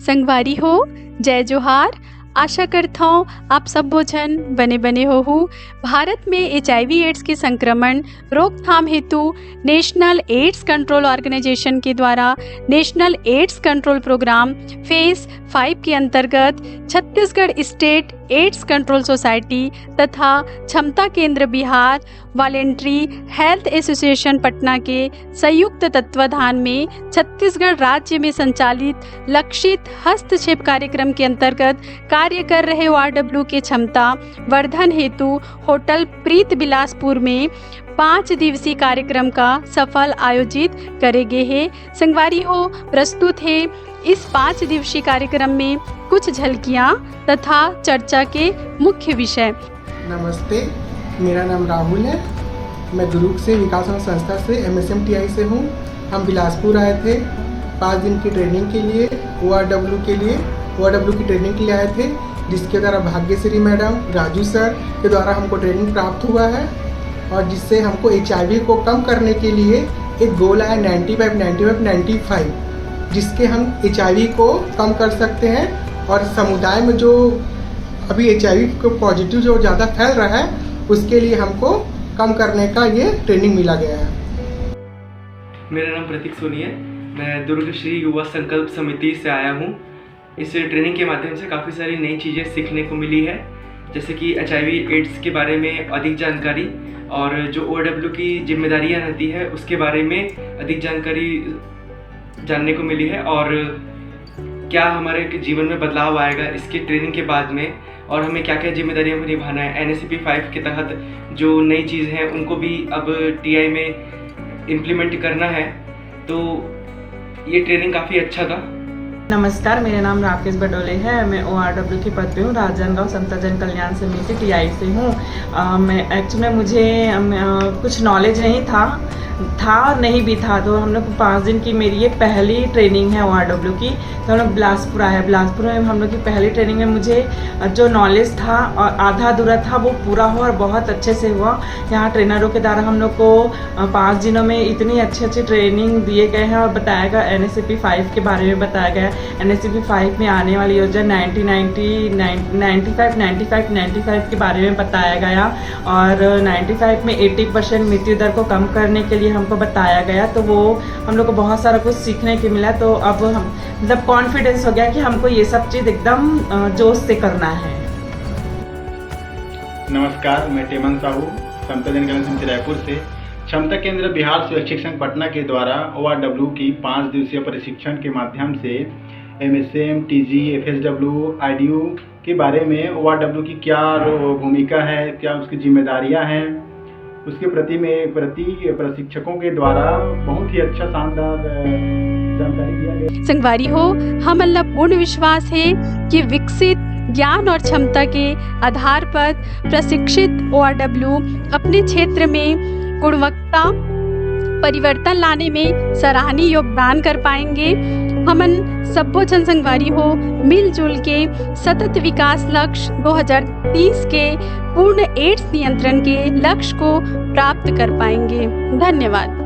संगवारी हो, जय जोहार। आशा करता हूँ आप सब भोजन बने बने हो। भारत में HIV एड्स के संक्रमण रोकथाम हेतु नेशनल एड्स कंट्रोल ऑर्गेनाइजेशन के द्वारा national AIDS control programme phase 5 के अंतर्गत Chhattisgarh state AIDS control society तथा क्षमता केंद्र Bihar voluntary health association Patna के संयुक्त तत्वाधान में छत्तीसगढ़ राज्य में संचालित लक्षित हस्तक्षेप कार्यक्रम के अंतर्गत कार्य कर रहे ORW के क्षमता वर्धन हेतु होटल प्रीत बिलासपुर में 5 दिवसीय कार्यक्रम का सफल आयोजित करे गए है। संगवारी हो, प्रस्तुत है इस 5 दिवसीय कार्यक्रम में कुछ झलकियां तथा चर्चा के मुख्य विषय। नमस्ते, मेरा नाम राहुल है। मैं दुर्ग से विकास संस्था से MSMTI से हूँ। हम बिलासपुर आए थे 5 दिन की ट्रेनिंग के लिए, ORW की ट्रेनिंग के लिए आए थे, जिसके द्वारा भाग्यश्री मैडम, राजू सर के द्वारा हमको ट्रेनिंग प्राप्त हुआ है और जिससे हमको HIV को कम करने के लिए एक गोल आया 95, जिसके हम HIV को कम कर सकते हैं और समुदाय में जो अभी HIV को पॉजिटिव जो ज़्यादा फैल रहा है उसके लिए हमको कम करने का ये ट्रेनिंग मिला गया है। मेरा नाम प्रतीक सोनी है। मैं दुर्ग श्री युवा संकल्प समिति से आया हूँ। इस ट्रेनिंग के माध्यम से काफ़ी सारी नई चीज़ें सीखने को मिली है, जैसे कि HIV एड्स के बारे में अधिक जानकारी और जो ORW की जिम्मेदारियाँ रहती है उसके बारे में अधिक जानकारी जानने को मिली है और क्या हमारे जीवन में बदलाव आएगा इसके ट्रेनिंग के बाद में और हमें क्या क्या जिम्मेदारियों को निभाना है। NSCP 5 के तहत जो नई चीज़ हैं उनको भी अब TI में इम्प्लीमेंट करना है, तो ये ट्रेनिंग काफ़ी अच्छा था। नमस्कार, मेरा नाम राकेश बडोले है। मैं ORW के पद पे हूँ। राजनांदगांव समता जन कल्याण समिति TI से हूँ। मैं एक्चुअली मुझे कुछ नॉलेज नहीं था और नहीं भी था, तो हम लोग 5 दिन की मेरी ये पहली ट्रेनिंग है ORW की। तो हम लोग बिलासपुर आए। बिलासपुर में हम लोग की पहली ट्रेनिंग में मुझे जो नॉलेज था और आधा अधूरा था वो पूरा हुआ और बहुत अच्छे से हुआ। यहाँ ट्रेनरों के द्वारा हम लोग को 5 दिनों में इतनी अच्छी ट्रेनिंग दिए गए हैं और बताया गया NSCP 5 के बारे में बताया गया। NSCP 5 में आने वाली योजना 95 के बारे में बताया गया और 95 में 80% मृत्यु दर को कम करने के लिए हमको बताया गया। तो वो हम लोग को बहुत सारा कुछ सीखने को मिला। तो अब हम मतलब कॉन्फिडेंस हो गया कि हमको ये सब चीज़ एकदम जोश से करना है। नमस्कार, मैं टेमन साहू समता जन कल्याण समिति रायपुर से। क्षमता केंद्र बिहार स्वैच्छिक संघ पटना के द्वारा ORW की 5 दिवसीय प्रशिक्षण के माध्यम से MSM, TG, FSW, IDU के बारे में ORW की क्या भूमिका है, क्या उसकी जिम्मेदारियां हैं, उसके प्रति प्रशिक्षकों के द्वारा बहुत ही अच्छा शानदार जानकारी दिया गया। संगवारी हो, हम अल्लाह पूर्ण विश्वास है कि विकसित ज्ञान और क्षमता के आधार पर प्रशिक्षित ORW अपने क्षेत्र में गुणवत्ता परिवर्तन लाने में सराहनीय योगदान कर पाएंगे। हमन सब्बो जन संगवारी हो मिलजुल के सतत विकास लक्ष्य 2030 के पूर्ण एड्स नियंत्रण के लक्ष्य को प्राप्त कर पाएंगे। धन्यवाद।